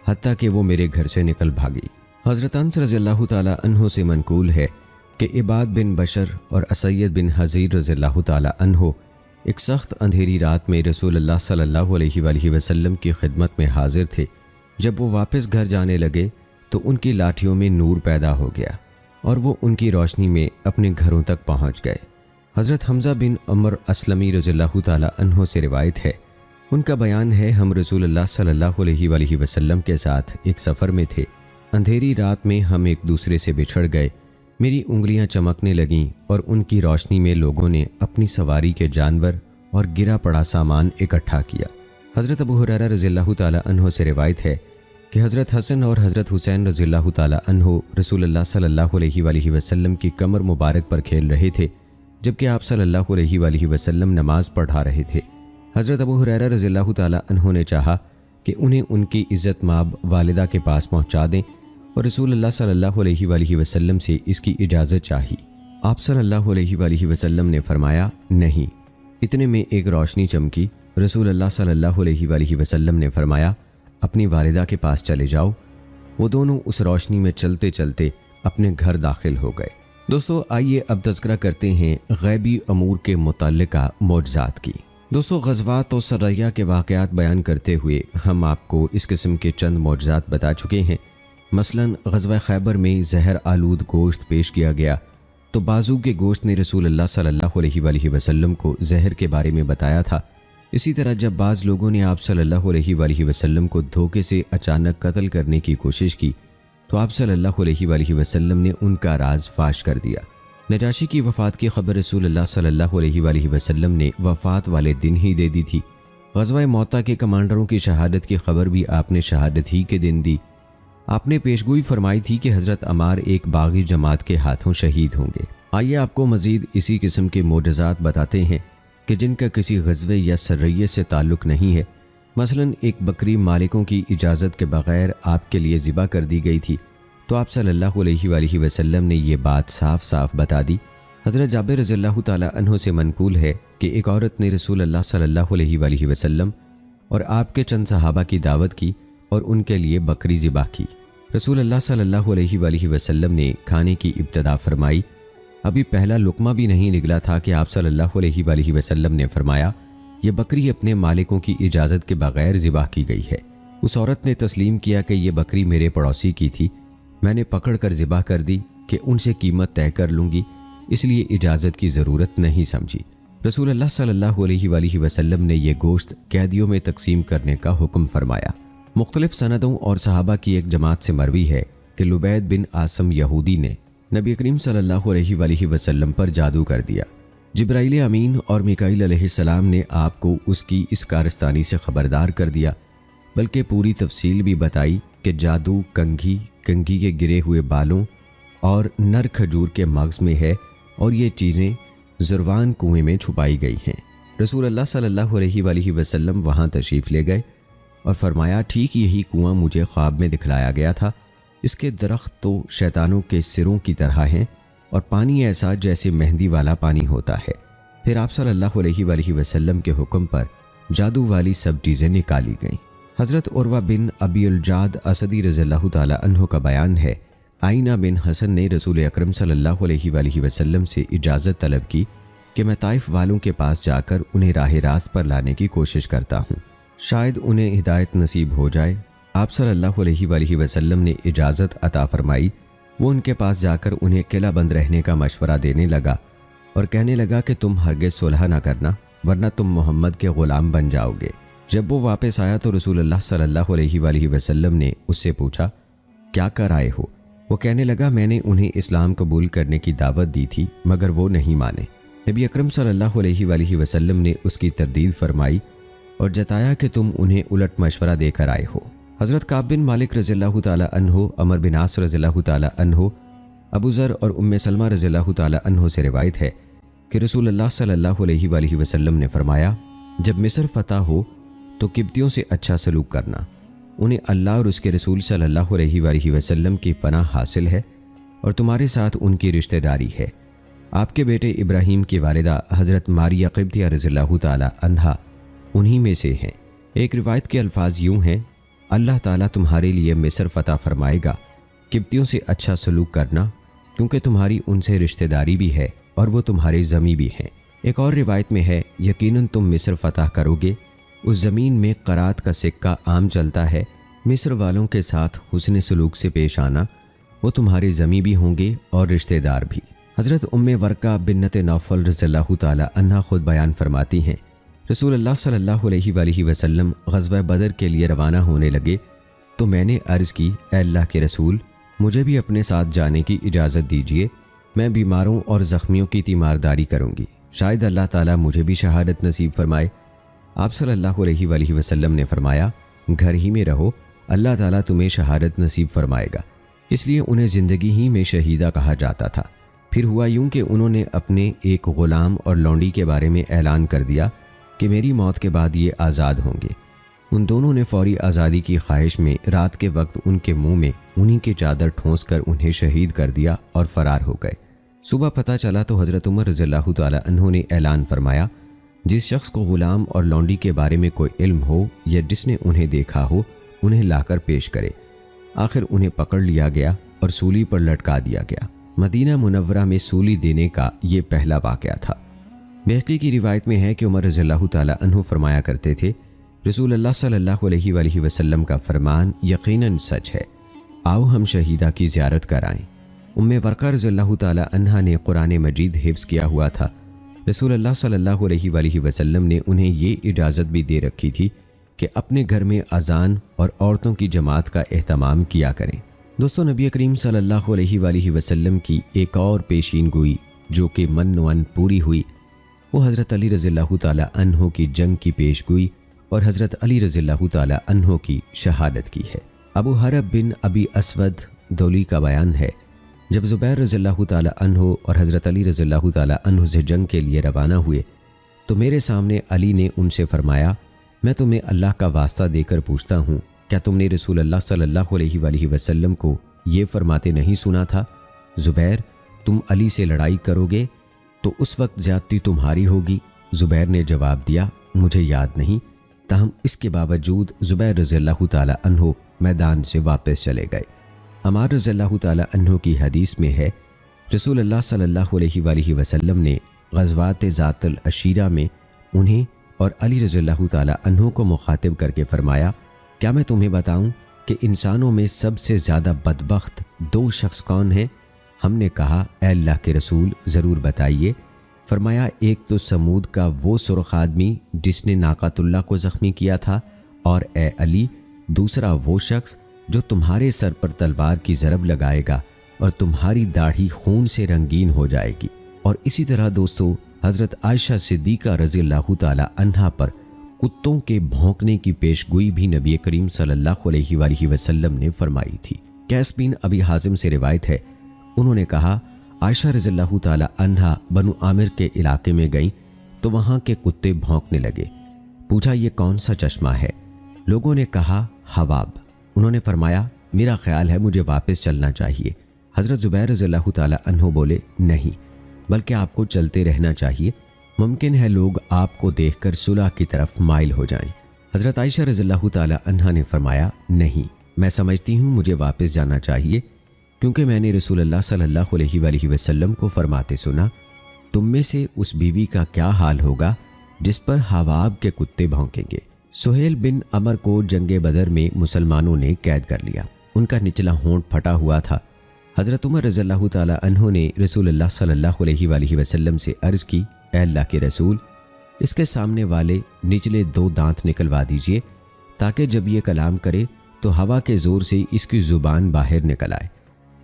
حتیٰ کہ وہ میرے گھر سے نکل بھاگی۔ حضرت انس رضی اللہ تعالی عنہ سے منقول ہے کہ عباد بن بشر اور اسید بن حضیر رضی اللہ تعالی عنہ ایک سخت اندھیری رات میں رسول اللہ صلی اللہ علیہ وآلہ وسلم کی خدمت میں حاضر تھے۔ جب وہ واپس گھر جانے لگے تو ان کی لاٹھیوں میں نور پیدا ہو گیا اور وہ ان کی روشنی میں اپنے گھروں تک پہنچ گئے۔ حضرت حمزہ بن عمر اسلمی رضی اللہ تعالی عنہ سے روایت ہے، ان کا بیان ہے، ہم رسول اللہ صلی اللہ علیہ وآلہ وسلم کے ساتھ ایک سفر میں تھے۔ اندھیری رات میں ہم ایک دوسرے سے بچھڑ گئے۔ میری انگلیاں چمکنے لگیں اور ان کی روشنی میں لوگوں نے اپنی سواری کے جانور اور گرا پڑا سامان اکٹھا کیا۔ حضرت ابو ہریرہ رضی اللہ تعالی عنہ سے روایت ہے کہ حضرت حسن اور حضرت حسین رضی اللہ تعالی عنہ رسول اللہ صلی اللہ علیہ وآلہ وسلم کی کمر مبارک پر کھیل رہے تھے، جبکہ آپ صلی اللہ علیہ وآلہ وسلم نماز پڑھا رہے تھے۔ حضرت ابو ہریرہ رضی اللہ تعالی عنہ نے چاہا کہ انہیں ان کی عزت مآب والدہ کے پاس پہنچا دیں اور رسول اللہ صلی اللہ علیہ وآلہ وسلم سے اس کی اجازت چاہی۔ آپ صلی اللہ علیہ وآلہ وسلم نے فرمایا نہیں۔ اتنے میں ایک روشنی چمکی۔ رسول اللہ صلی اللہ علیہ وآلہ وسلم نے فرمایا اپنی والدہ کے پاس چلے جاؤ۔ وہ دونوں اس روشنی میں چلتے چلتے اپنے گھر داخل ہو گئے۔ دوستو آئیے اب تذکرہ کرتے ہیں غیبی امور کے متعلقہ معجزات کی۔ دوستو غزوات و سریہ کے واقعات بیان کرتے ہوئے ہم آپ کو اس قسم کے چند معجزات بتا چکے ہیں۔ مثلاً غزوہ خیبر میں زہر آلود گوشت پیش کیا گیا تو بازو کے گوشت نے رسول اللہ صلی اللہ علیہ وآلہ وسلم کو زہر کے بارے میں بتایا تھا۔ اسی طرح جب بعض لوگوں نے آپ صلی اللہ علیہ وآلہ وسلم کو دھوکے سے اچانک قتل کرنے کی کوشش کی تو آپ صلی اللہ علیہ وآلہ وسلم نے ان کا راز فاش کر دیا۔ نجاشی کی وفات کی خبر رسول اللہ صلی اللہ علیہ وآلہ وسلم نے وفات والے دن ہی دے دی تھی۔ غزوہ موطا کے کمانڈروں کی شہادت کی خبر بھی آپ نے شہادت ہی کے دن دی۔ آپ نے پیشگوئی فرمائی تھی کہ حضرت عمار ایک باغی جماعت کے ہاتھوں شہید ہوں گے۔ آئیے آپ کو مزید اسی قسم کے معجزات بتاتے ہیں کہ جن کا کسی غزوے یا سریے سے تعلق نہیں ہے۔ مثلاً ایک بکری مالکوں کی اجازت کے بغیر آپ کے لیے ذبح کر دی گئی تھی تو آپ صلی اللہ علیہ وآلہ وسلم نے یہ بات صاف صاف بتا دی۔ حضرت جابر رضی اللہ تعالی عنہ سے منقول ہے کہ ایک عورت نے رسول اللہ صلی اللہ علیہ وآلہ وسلم اور آپ کے چند صحابہ کی دعوت کی اور ان کے لیے بکری ذبح کی۔ رسول اللہ صلی اللہ علیہ وآلہ وسلم نے کھانے کی ابتدا فرمائی۔ ابھی پہلا لقمہ بھی نہیں نکلا تھا کہ آپ صلی اللہ علیہ وآلہ وسلم نے فرمایا یہ بکری اپنے مالکوں کی اجازت کے بغیر ذبح کی گئی ہے۔ اس عورت نے تسلیم کیا کہ یہ بکری میرے پڑوسی کی تھی، میں نے پکڑ کر ذبح کر دی کہ ان سے قیمت طے کر لوں گی، اس لیے اجازت کی ضرورت نہیں سمجھی۔ رسول اللہ صلی اللہ علیہ وآلہ وسلم نے یہ گوشت قیدیوں میں تقسیم کرنے کا حکم فرمایا۔ مختلف سندوں اور صحابہ کی ایک جماعت سے مروی ہے کہ لبید بن عاصم یہودی نے نبی کریم صلی اللہ علیہ وآلہ وسلم پر جادو کر دیا۔ جبرائیل امین اور میکائیل علیہ السلام نے آپ کو اس کی اس کارستانی سے خبردار کر دیا، بلکہ پوری تفصیل بھی بتائی کہ جادو کنگھی کے گرے ہوئے بالوں اور نر کھجور کے مغز میں ہے اور یہ چیزیں زروان کنویں میں چھپائی گئی ہیں۔ رسول اللہ صلی اللہ علیہ وآلہ وسلم وہاں تشریف لے گئے اور فرمایا ٹھیک یہی کنواں مجھے خواب میں دکھلایا گیا تھا، اس کے درخت تو شیطانوں کے سروں کی طرح ہیں اور پانی ایسا جیسے مہندی والا پانی ہوتا ہے۔ پھر آپ صلی اللہ علیہ وآلہ وسلم کے حکم پر جادو والی سب چیزیں نکالی گئیں۔ حضرت عروہ بن ابی الجعد اسدی رضی اللہ تعالی عنہ کا بیان ہے، آئینہ بن حسن نے رسول اکرم صلی اللہ علیہ وآلہ وسلم سے اجازت طلب کی کہ میں طائف والوں کے پاس جا کر انہیں راہ راست پر لانے کی کوشش کرتا ہوں، شاید انہیں ہدایت نصیب ہو جائے۔ آپ صلی اللہ علیہ وآلہ وسلم نے اجازت عطا فرمائی۔ وہ ان کے پاس جا کر انہیں قلعہ بند رہنے کا مشورہ دینے لگا اور کہنے لگا کہ تم ہرگز صلح نہ کرنا ورنہ تم محمد کے غلام بن جاؤ گے۔ جب وہ واپس آیا تو رسول اللہ صلی اللہ علیہ وآلہ وسلم نے اس سے پوچھا کیا کر آئے ہو؟ وہ کہنے لگا میں نے انہیں اسلام قبول کرنے کی دعوت دی تھی مگر وہ نہیں مانے۔ نبی اکرم صلی اللہ علیہ وآلہ وسلم نے اس کی تردید فرمائی اور جتایا کہ تم انہیں الٹ مشورہ دے کر آئے ہو۔ حضرت کعب بن مالک رضی اللہ تعالیٰ عنہ، عمر بن عاص رضی اللہ تعالیٰ عنہ، ابو ذر اور ام سلمہ رضی اللہ تعالیٰ عنہ سے روایت ہے کہ رسول اللہ صلی اللہ علیہ وآلہ وسلم نے فرمایا، جب مصر فتح ہو تو قبطیوں سے اچھا سلوک کرنا، انہیں اللہ اور اس کے رسول صلی اللہ علیہ وآلہ وسلم کی پناہ حاصل ہے اور تمہارے ساتھ ان کی رشتہ داری ہے۔ آپ کے بیٹے ابراہیم کی والدہ حضرت ماریہ قبطیہ رضی اللہ تعالیٰ عنہا انہی میں سے ہیں۔ ایک روایت کے الفاظ یوں ہیں، اللہ تعالیٰ تمہارے لیے مصر فتح فرمائے گا، قبطیوں سے اچھا سلوک کرنا کیونکہ تمہاری ان سے رشتہ داری بھی ہے اور وہ تمہارے ذمی بھی ہیں۔ ایک اور روایت میں ہے، یقیناً تم مصر فتح کرو گے، اس زمین میں قرات کا سکہ عام چلتا ہے، مصر والوں کے ساتھ حسن سلوک سے پیش آنا، وہ تمہارے ذمی بھی ہوں گے اور رشتہ دار بھی۔ حضرت ام ورقہ بنت نوفل رضی اللہ تعالی عنہا خود بیان فرماتی ہیں، رسول اللہ صلی اللہ علیہ وآلہ وسلم غزوہ بدر کے لیے روانہ ہونے لگے تو میں نے عرض کی، اے اللہ کے رسول، مجھے بھی اپنے ساتھ جانے کی اجازت دیجیے، میں بیماروں اور زخمیوں کی تیمارداری کروں گی، شاید اللہ تعالیٰ مجھے بھی شہادت نصیب فرمائے۔ آپ صلی اللہ علیہ وآلہ وسلم نے فرمایا، گھر ہی میں رہو، اللہ تعالیٰ تمہیں شہادت نصیب فرمائے گا۔ اس لیے انہیں زندگی ہی میں شہیدہ کہا جاتا تھا۔ پھر ہوا یوں کہ انہوں نے اپنے ایک غلام اور لونڈی کے بارے میں اعلان کر دیا کہ میری موت کے بعد یہ آزاد ہوں گے۔ ان دونوں نے فوری آزادی کی خواہش میں رات کے وقت ان کے منہ میں انہی کی چادر ٹھونس کر انہیں شہید کر دیا اور فرار ہو گئے۔ صبح پتہ چلا تو حضرت عمر رضی اللہ تعالیٰ عنہ نے اعلان فرمایا، جس شخص کو غلام اور لونڈی کے بارے میں کوئی علم ہو یا جس نے انہیں دیکھا ہو، انہیں لا کر پیش کرے۔ آخر انہیں پکڑ لیا گیا اور سولی پر لٹکا دیا گیا۔ مدینہ منورہ میں سولی دینے کا یہ پہلا واقعہ تھا۔ بہقی کی روایت میں ہے کہ عمر رضی اللہ تعالیٰ عنہ فرمایا کرتے تھے، رسول اللہ صلی اللہ علیہ وآلہ وسلم کا فرمان یقیناً سچ ہے، آؤ ہم شہیدہ کی زیارت کرائیں۔ ام ورقہ رضی اللہ تعالیٰ عنہا نے قرآن مجید حفظ کیا ہوا تھا۔ رسول اللہ صلی اللہ علیہ وآلہ وسلم نے انہیں یہ اجازت بھی دے رکھی تھی کہ اپنے گھر میں اذان اور عورتوں کی جماعت کا اہتمام کیا کریں۔ دوستو، نبی کریم صلی اللہ علیہ وآلہ وسلم کی ایک اور پیشین گوئی جو کہ من پوری ہوئی، وہ حضرت علی رضی اللہ تعالیٰ عنہ کی جنگ کی پیش گوئی اور حضرت علی رضی اللہ تعالیٰ عنہ کی شہادت کی ہے۔ ابو حرب بن ابی اسود دولی کا بیان ہے، جب زبیر رضی اللہ تعالیٰ عنہ اور حضرت علی رضی اللہ تعالیٰ عنہ سے جنگ کے لیے روانہ ہوئے تو میرے سامنے علی نے ان سے فرمایا، میں تمہیں اللہ کا واسطہ دے کر پوچھتا ہوں، کیا تم نے رسول اللہ صلی اللہ علیہ وآلہ وسلم کو یہ فرماتے نہیں سنا تھا، زبیر تم علی سے لڑائی کرو گے تو اس وقت زیادتی تمہاری ہوگی؟ زبیر نے جواب دیا، مجھے یاد نہیں، تاہم اس کے باوجود زبیر رضی اللہ تعالیٰ عنہ میدان سے واپس چلے گئے۔ عمار رضی اللہ تعالیٰ عنہ کی حدیث میں ہے، رسول اللہ صلی اللہ علیہ وآلہ وسلم نے غزوات ذات العشیرہ میں انہیں اور علی رضی اللہ تعالیٰ عنہ کو مخاطب کر کے فرمایا، کیا میں تمہیں بتاؤں کہ انسانوں میں سب سے زیادہ بدبخت دو شخص کون ہیں؟ ہم نے کہا، اے اللہ کے رسول ضرور بتائیے۔ فرمایا، ایک تو سمود کا وہ سرخ آدمی جس نے ناقۃ اللہ کو زخمی کیا تھا، اور اے علی دوسرا وہ شخص جو تمہارے سر پر تلوار کی ضرب لگائے گا اور تمہاری داڑھی خون سے رنگین ہو جائے گی۔ اور اسی طرح دوستو، حضرت عائشہ صدیقہ رضی اللہ تعالی عنہا پر کتوں کے بھونکنے کی پیش گوئی بھی نبی کریم صلی اللہ علیہ وآلہ وسلم نے فرمائی تھی۔ قیس بن ابی حازم سے روایت ہے، انہوں نے کہا، عائشہ رضی اللہ تعالی عنہا بنو عامر کے علاقے میں گئیں تو وہاں کے کتے بھونکنے لگے۔ پوچھا، یہ کون سا چشمہ ہے؟ لوگوں نے کہا، حواب۔ انہوں نے فرمایا، میرا خیال ہے مجھے واپس چلنا چاہیے۔ حضرت زبیر رضی اللہ تعالی عنہ بولے، نہیں، بلکہ آپ کو چلتے رہنا چاہیے، ممکن ہے لوگ آپ کو دیکھ کر صلح کی طرف مائل ہو جائیں۔ حضرت عائشہ رضی اللہ تعالی عنہا نے فرمایا، نہیں، میں سمجھتی ہوں مجھے واپس جانا چاہیے، کیونکہ میں نے رسول اللہ صلی اللہ علیہ وآلہ وسلم کو فرماتے سنا، تم میں سے اس بیوی کا کیا حال ہوگا جس پر حواب کے کتے بھونکیں گے۔ سہیل بن عمر کو جنگ بدر میں مسلمانوں نے قید کر لیا، ان کا نچلا ہونٹ پھٹا ہوا تھا۔ حضرت عمر رضی اللہ تعالی عنہ نے رسول اللہ صلی اللہ علیہ وآلہ وسلم سے عرض کی، اے اللہ کے رسول، اس کے سامنے والے نچلے 2 دانت نکلوا دیجئے تاکہ جب یہ کلام کرے تو ہوا کے زور سے اس کی زبان باہر نکل آئے،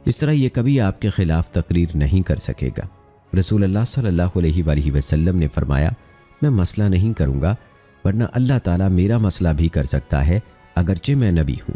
اس طرح یہ کبھی آپ کے خلاف تقریر نہیں کر سکے گا۔ رسول اللہ صلی اللہ علیہ وآلہ وسلم نے فرمایا، میں مسئلہ نہیں کروں گا، ورنہ اللہ تعالیٰ میرا مسئلہ بھی کر سکتا ہے، اگرچہ میں نبی ہوں۔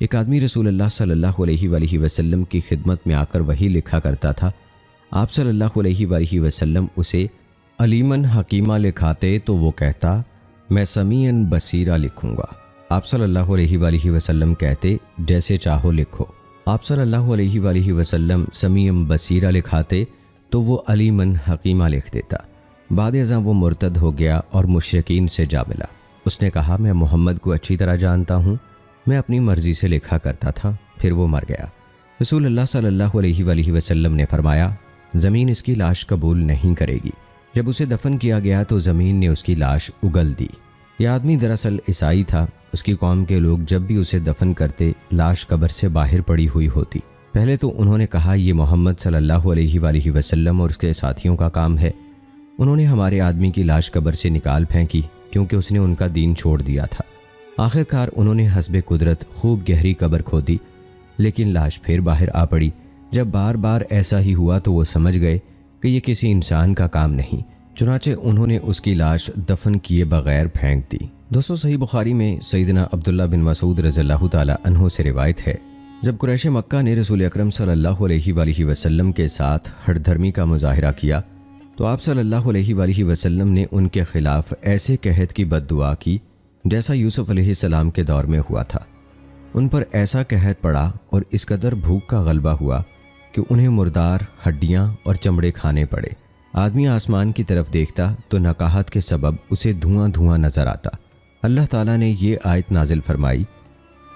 ایک آدمی رسول اللہ صلی اللہ علیہ وآلہ وسلم کی خدمت میں آ کر وہی لکھا کرتا تھا۔ آپ صلی اللہ علیہ وآلہ وسلم اسے علیمن حکیمہ لکھاتے تو وہ کہتا میں سمیعن بصیرہ لکھوں گا۔ آپ صلی اللہ علیہ وآلہ وسلم کہتے جیسے چاہو لکھو۔ آپ صلی اللہ علیہ وآلہ وسلم سمیعن بصیرہ لکھاتے تو وہ علیمن حکیمہ لکھ دیتا۔ بعد ازاں وہ مرتد ہو گیا اور مشرکین سے جا ملا۔ اس نے کہا میں محمد کو اچھی طرح جانتا ہوں، میں اپنی مرضی سے لکھا کرتا تھا، پھر وہ مر گیا۔ رسول اللہ صلی اللہ علیہ وآلہ وسلم نے فرمایا زمین اس کی لاش قبول نہیں کرے گی۔ جب اسے دفن کیا گیا تو زمین نے اس کی لاش اگل دی۔ یہ آدمی دراصل عیسائی تھا۔ اس کی قوم کے لوگ جب بھی اسے دفن کرتے لاش قبر سے باہر پڑی ہوئی ہوتی۔ پہلے تو انہوں نے کہا یہ محمد صلی اللہ علیہ وآلہ وسلم اور اس کے ساتھیوں کا کام ہے۔ انہوں نے ہمارے آدمی کی لاش قبر سے نکال پھینکی کیونکہ اس نے ان کا دین چھوڑ دیا تھا۔ آخر کار انہوں نے حسب قدرت خوب گہری قبر کھودی، لیکن لاش پھر باہر آ پڑی۔ جب بار بار ایسا ہی ہوا تو وہ سمجھ گئے کہ یہ کسی انسان کا کام نہیں، چنانچہ انہوں نے اس کی لاش دفن کیے بغیر پھینک دی۔ دوستو صحیح بخاری میں سیدنا عبداللہ بن مسعود رضی اللہ تعالی عنہ سے روایت ہے، جب قریش مکہ نے رسول اکرم صلی اللہ علیہ وآلہ وسلم کے ساتھ ہٹ دھرمی کا مظاہرہ کیا تو آپ صلی اللہ علیہ وآلہ وسلم نے ان کے خلاف ایسے قحط کی بد دعا کی جیسا یوسف علیہ السلام کے دور میں ہوا تھا۔ ان پر ایسا قحط پڑا اور اس قدر بھوک کا غلبہ ہوا کہ انہیں مردار، ہڈیاں اور چمڑے کھانے پڑے۔ آدمی آسمان کی طرف دیکھتا تو نقاہت کے سبب اسے دھواں دھواں نظر آتا۔ اللہ تعالیٰ نے یہ آیت نازل فرمائی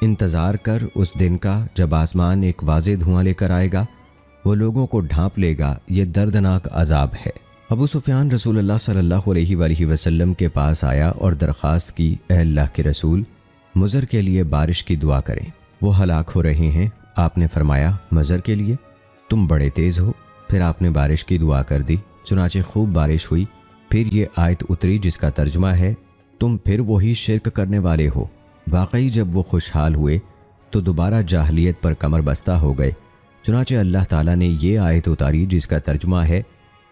انتظار کر اس دن کا جب آسمان ایک واضح دھواں لے کر آئے گا، وہ لوگوں کو ڈھانپ لے گا، یہ دردناک عذاب ہے۔ ابو سفیان رسول اللہ صلی اللہ علیہ وآلہ وسلم کے پاس آیا اور درخواست کی اے اللہ کے رسول مضر کے لیے بارش کی دعا کریں، وہ ہلاک ہو رہے ہیں۔ آپ نے فرمایا مضر کے لیے؟ تم بڑے تیز ہو۔ پھر آپ نے بارش کی دعا کر دی، چنانچہ خوب بارش ہوئی۔ پھر یہ آیت اتری جس کا ترجمہ ہے تم پھر وہی شرک کرنے والے ہو۔ واقعی جب وہ خوشحال ہوئے تو دوبارہ جاہلیت پر کمر بستہ ہو گئے۔ چنانچہ اللہ تعالیٰ نے یہ آیت اتاری جس کا ترجمہ ہے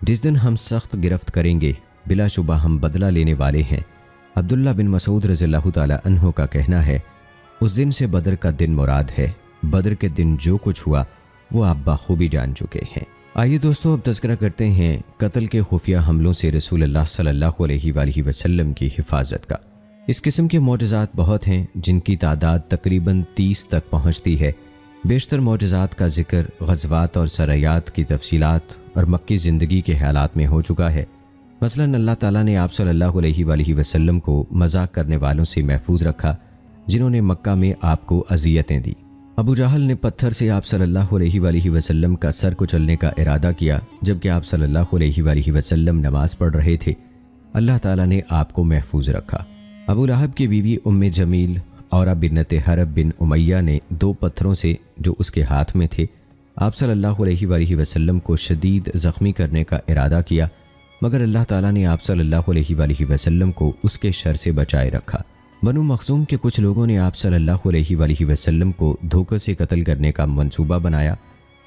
جس دن ہم سخت گرفت کریں گے بلا شبہ ہم بدلہ لینے والے ہیں۔ عبداللہ بن مسعود رضی اللہ تعالی عنہ کا کہنا ہے اس دن سے بدر کا دن مراد ہے۔ بدر کے دن جو کچھ ہوا وہ آپ بخوبی جان چکے ہیں۔ آئیے دوستو اب تذکرہ کرتے ہیں قتل کے خفیہ حملوں سے رسول اللہ صلی اللہ علیہ وآلہ وسلم کی حفاظت کا۔ اس قسم کے معجزات بہت ہیں جن کی تعداد تقریباً 30 تک پہنچتی ہے۔ بیشتر معجزات کا ذکر غزوات اور سرایات کی تفصیلات اور مکی زندگی کے حالات میں ہو چکا ہے۔ مثلاً اللہ تعالیٰ نے آپ صلی اللہ علیہ وآلہ وسلم کو مذاق کرنے والوں سے محفوظ رکھا جنہوں نے مکہ میں آپ کو اذیتیں دی۔ ابو جہل نے پتھر سے آپ صلی اللہ علیہ وآلہ وسلم کا سر کچلنے کا ارادہ کیا جبکہ آپ صلی اللہ علیہ وآلہ وسلم نماز پڑھ رہے تھے۔ اللہ تعالیٰ نے آپ کو محفوظ رکھا۔ ابو لہب کی بیوی ام جمیل اور بنت حرب بن امیہ نے 2 پتھروں سے جو اس کے ہاتھ میں تھے آپ صلی اللہ علیہ وآلہ وسلم کو شدید زخمی کرنے کا ارادہ کیا، مگر اللہ تعالیٰ نے آپ صلی اللہ علیہ وآلہ وسلم کو اس کے شر سے بچائے رکھا۔ بنو مخزوم کے کچھ لوگوں نے آپ صلی اللہ علیہ وآلہ وسلم کو دھوکے سے قتل کرنے کا منصوبہ بنایا،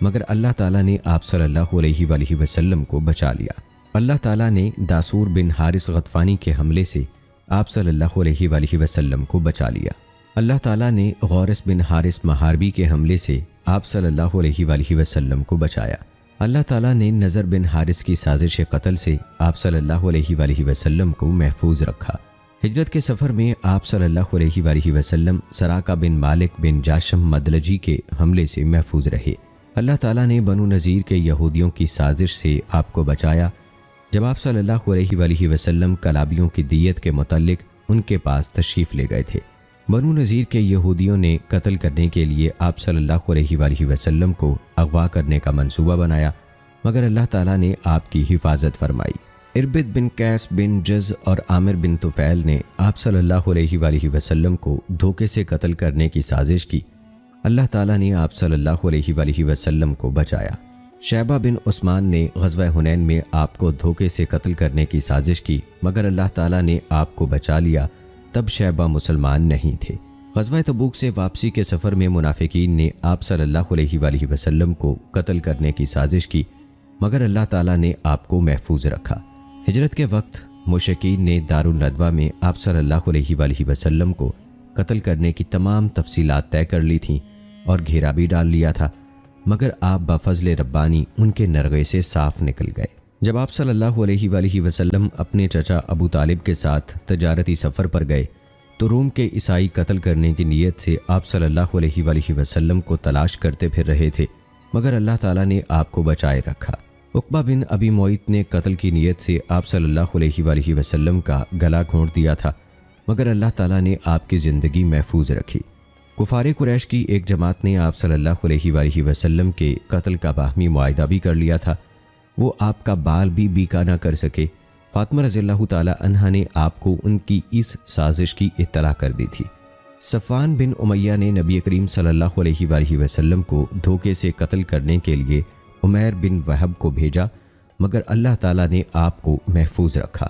مگر اللہ تعالیٰ نے آپ صلی اللہ علیہ وآلہ وسلم کو بچا لیا۔ اللہ تعالیٰ نے داسور بن حارث غطفانی کے حملے سے آپ صلی اللہ علیہ وآلہ وسلم کو بچا لیا۔ اللہ تعالیٰ نے غورث بن حارث محاربی کے حملے سے آپ صلی اللہ علیہ وآلہ وسلم کو بچایا۔ اللہ تعالیٰ نے نضر بن حارث کی سازش قتل سے آپ صلی اللہ علیہ وآلہ وسلم کو محفوظ رکھا۔ ہجرت کے سفر میں آپ صلی اللہ علیہ وآلہ وسلم سراقہ بن مالک بن جاشم مدلجی کے حملے سے محفوظ رہے۔ اللہ تعالیٰ نے بنو نذیر کے یہودیوں کی سازش سے آپ کو بچایا جب آپ صلی اللہ علیہ وآلہ وسلم کلابیوں کی دیت کے متعلق ان کے پاس تشریف لے گئے تھے۔ بنو نذیر کے یہودیوں نے قتل کرنے کے لیے آپ صلی اللہ علیہ وآلہ وسلم کو اغوا کرنے کا منصوبہ بنایا، مگر اللہ تعالیٰ نے آپ کی حفاظت فرمائی۔ اربد بن قیس بن جز اور عامر بن طفیل نے آپ صلی اللہ علیہ وآلہ وسلم کو دھوکے سے قتل کرنے کی سازش کی۔ اللہ تعالیٰ نے آپ صلی اللہ علیہ وآلہ وسلم کو بچایا۔ شیبہ بن عثمان نے غزوہ حنین میں آپ کو دھوکے سے قتل کرنے کی سازش کی، مگر اللہ تعالیٰ نے آپ کو بچا لیا۔ تب شیبہ مسلمان نہیں تھے۔ غزوہ تبوک سے واپسی کے سفر میں منافقین نے آپ صلی اللہ علیہ وآلہ وسلم کو قتل کرنے کی سازش کی، مگر اللہ تعالیٰ نے آپ کو محفوظ رکھا۔ ہجرت کے وقت مشرکین نے دار الندوہ میں آپ صلی اللہ علیہ وآلہ وسلم کو قتل کرنے کی تمام تفصیلات طے کر لی تھیں اور گھیرا بھی ڈال لیا تھا، مگر آپ بفضل ربانی ان کے نرغے سے صاف نکل گئے۔ جب آپ صلی اللہ علیہ وآلہ وسلم اپنے چچا ابو طالب کے ساتھ تجارتی سفر پر گئے تو روم کے عیسائی قتل کرنے کی نیت سے آپ صلی اللہ علیہ وآلہ وسلم کو تلاش کرتے پھر رہے تھے، مگر اللہ تعالیٰ نے آپ کو بچائے رکھا۔ عقبہ بن ابی معیط نے قتل کی نیت سے آپ صلی اللہ علیہ وآلہ وسلم کا گلا گھونٹ دیا تھا، مگر اللہ تعالیٰ نے آپ کی زندگی محفوظ رکھی۔ کفار قریش کی ایک جماعت نے آپ صلی اللہ علیہ وآلہ وسلم کے قتل کا باہمی معاہدہ بھی کر لیا تھا، وہ آپ کا بال بھی بیکا نہ کر سکے۔ فاطمہ رضی اللہ تعالی عنہا نے آپ کو ان کی اس سازش کی اطلاع کر دی تھی۔ صفوان بن امیہ نے نبی کریم صلی اللہ علیہ وآلہ وسلم کو دھوکے سے قتل کرنے کے لیے عمیر بن وہب کو بھیجا، مگر اللہ تعالیٰ نے آپ کو محفوظ رکھا۔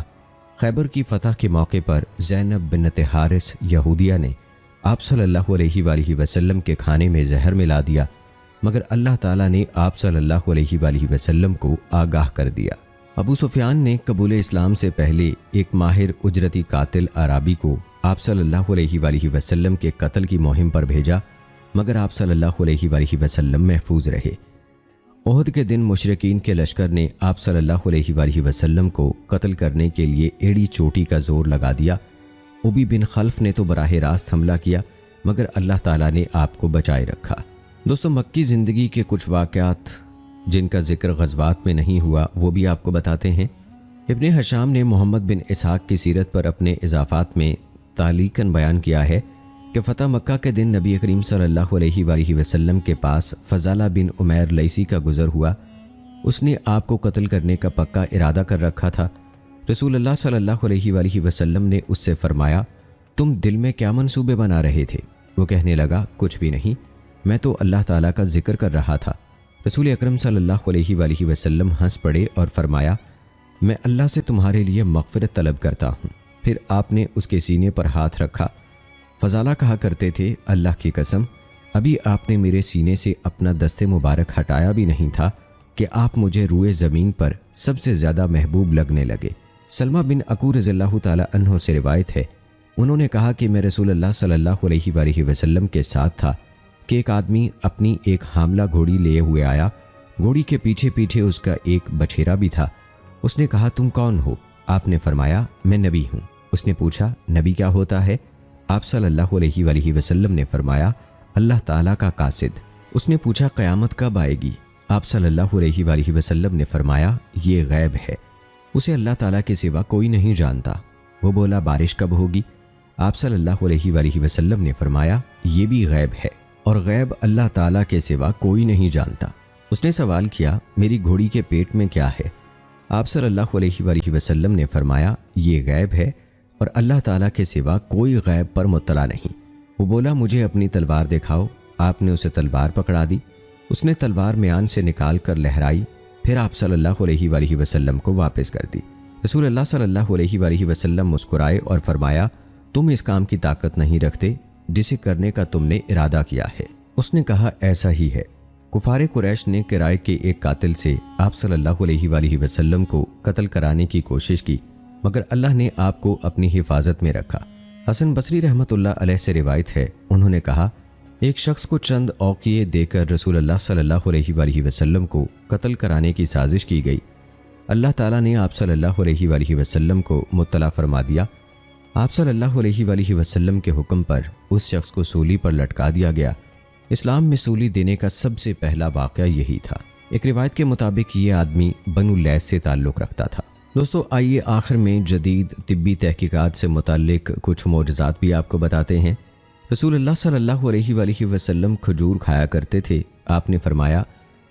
خیبر کی فتح کے موقع پر زینب بنت حارث یہودیہ نے آپ صلی اللہ علیہ وآلہ وسلم کے کھانے میں زہر ملا دیا، مگر اللہ تعالیٰ نے آپ صلی اللہ علیہ وآلہ وسلم کو آگاہ کر دیا۔ ابو سفیان نے قبول اسلام سے پہلے ایک ماہر اجرتی قاتل عرابی کو آپ صلی اللہ علیہ وآلہ وسلم کے قتل کی مہم پر بھیجا، مگر آپ صلی اللہ علیہ وآلہ وسلم محفوظ رہے۔ احد کے دن مشرکین کے لشکر نے آپ صلی اللہ علیہ وآلہ وسلم کو قتل کرنے کے لیے ایڑی چوٹی کا زور لگا دیا۔ ابی بن خلف نے تو براہ راست حملہ کیا، مگر اللہ تعالیٰ نے آپ کو بچائے رکھا۔ دوستو، مکی زندگی کے کچھ واقعات جن کا ذکر غزوات میں نہیں ہوا وہ بھی آپ کو بتاتے ہیں۔ ابن حشام نے محمد بن اسحاق کی سیرت پر اپنے اضافات میں تعلیقاً بیان کیا ہے کہ فتح مکہ کے دن نبی کریم صلی اللہ علیہ وآلہ وسلم کے پاس فضالہ بن عمیر لیثی کا گزر ہوا۔ اس نے آپ کو قتل کرنے کا پکا ارادہ کر رکھا تھا۔ رسول اللہ صلی اللہ علیہ وآلہ وسلم نے اس سے فرمایا، تم دل میں کیا منصوبے بنا رہے تھے؟ وہ کہنے لگا، کچھ بھی نہیں، میں تو اللہ تعالیٰ کا ذکر کر رہا تھا۔ رسول اکرم صلی اللہ علیہ وآلہ وسلم ہنس پڑے اور فرمایا، میں اللہ سے تمہارے لیے مغفرت طلب کرتا ہوں۔ پھر آپ نے اس کے سینے پر ہاتھ رکھا۔ فضالہ کہا کرتے تھے، اللہ کی قسم، ابھی آپ نے میرے سینے سے اپنا دست مبارک ہٹایا بھی نہیں تھا کہ آپ مجھے روئے زمین پر سب سے زیادہ محبوب لگنے لگے۔ سلمہ بن عقور رضی اللہ تعالی عنہ سے روایت ہے، انہوں نے کہا کہ میں رسول اللہ صلی اللہ علیہ وآلہ وسلم کے ساتھ تھا کہ ایک آدمی اپنی ایک حاملہ گھوڑی لیے ہوئے آیا۔ گھوڑی کے پیچھے پیچھے اس کا ایک بچھیرا بھی تھا۔ اس نے کہا، تم کون ہو؟ آپ نے فرمایا، میں نبی ہوں۔ اس نے پوچھا، نبی کیا ہوتا ہے؟ آپ صلی اللہ علیہ وآلہ وسلم نے فرمایا، اللہ تعالیٰ کا قاصد۔ اس نے پوچھا، قیامت کب آئے گی؟ آپ صلی اللہ علیہ وآلہ وسلم نے فرمایا، یہ غیب ہے، اسے اللہ تعالیٰ کے سوا کوئی نہیں جانتا۔ وہ بولا، بارش کب ہوگی؟ آپ صلی اللہ علیہ وآلہ وسلم نے فرمایا، یہ بھی غیب ہے، اور غیب اللہ تعالیٰ کے سوا کوئی نہیں جانتا۔ اس نے سوال کیا، میری گھوڑی کے پیٹ میں کیا ہے؟ آپ صلی اللہ علیہ وآلہ وسلم نے فرمایا، یہ غیب ہے اور اللہ تعالیٰ کے سوا کوئی غیب پر مطلع نہیں۔ وہ بولا، مجھے اپنی تلوار دکھاؤ۔ آپ نے اسے تلوار پکڑا دی۔ اس نے تلوار میان سے نکال کر لہرائی، پھر آپ صلی اللہ علیہ وآلہ وسلم کو واپس کر دی۔ رسول اللہ صلی اللہ علیہ وآلہ وسلم مسکرائے اور فرمایا، تم اس کام کی طاقت نہیں رکھتے جسے کرنے کا تم نے ارادہ کیا ہے۔ اس نے کہا، ایسا ہی ہے۔ کفار قریش نے کرائے کے ایک قاتل سے آپ صلی اللہ علیہ وآلہ وسلم کو قتل کرانے کی کوشش کی، مگر اللہ نے آپ کو اپنی حفاظت میں رکھا۔ حسن بصری رحمۃ اللہ علیہ سے روایت ہے، انہوں نے کہا، ایک شخص کو چند اوقیے دے کر رسول اللہ صلی اللہ علیہ وآلہ وسلم کو قتل کرانے کی سازش کی گئی۔ اللہ تعالیٰ نے آپ صلی اللہ علیہ وآلہ وسلم کو مطلع فرما دیا۔ آپ صلی اللہ علیہ وآلہ وسلم کے حکم پر اس شخص کو سولی پر لٹکا دیا گیا۔ اسلام میں سولی دینے کا سب سے پہلا واقعہ یہی تھا۔ ایک روایت کے مطابق یہ آدمی بنو لیث سے تعلق رکھتا تھا۔ دوستو، آئیے آخر میں جدید طبی تحقیقات سے متعلق کچھ معجزات بھی آپ کو بتاتے ہیں۔ رسول اللہ صلی اللہ علیہ وآلہ وسلم کھجور کھایا کرتے تھے۔ آپ نے فرمایا،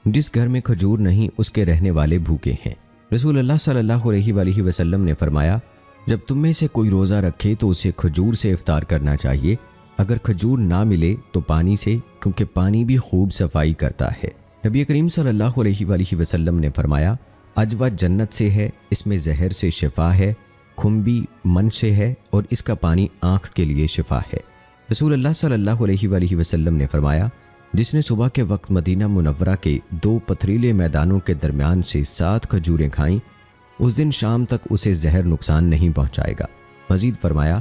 جس گھر میں کھجور نہیں اس کے رہنے والے بھوکے ہیں۔ رسول اللہ صلی اللہ علیہ وآلہ وسلم نے فرمایا، جب تم میں سے کوئی روزہ رکھے تو اسے کھجور سے افطار کرنا چاہیے، اگر کھجور نہ ملے تو پانی سے، کیونکہ پانی بھی خوب صفائی کرتا ہے۔ نبی کریم صلی اللہ علیہ وآلہ وسلم نے فرمایا، عجوہ جنت سے ہے، اس میں زہر سے شفا ہے، کھمبی من سے ہے اور اس کا پانی آنکھ کے لیے شفا ہے۔ رسول اللہ صلی اللہ علیہ وآلہ وسلم نے فرمایا، جس نے صبح کے وقت مدینہ منورہ کے 2 پتھریلے میدانوں کے درمیان سے 7 کھجوریں کھائیں، اس دن شام تک اسے زہر نقصان نہیں پہنچائے گا۔ مزید فرمایا،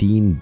3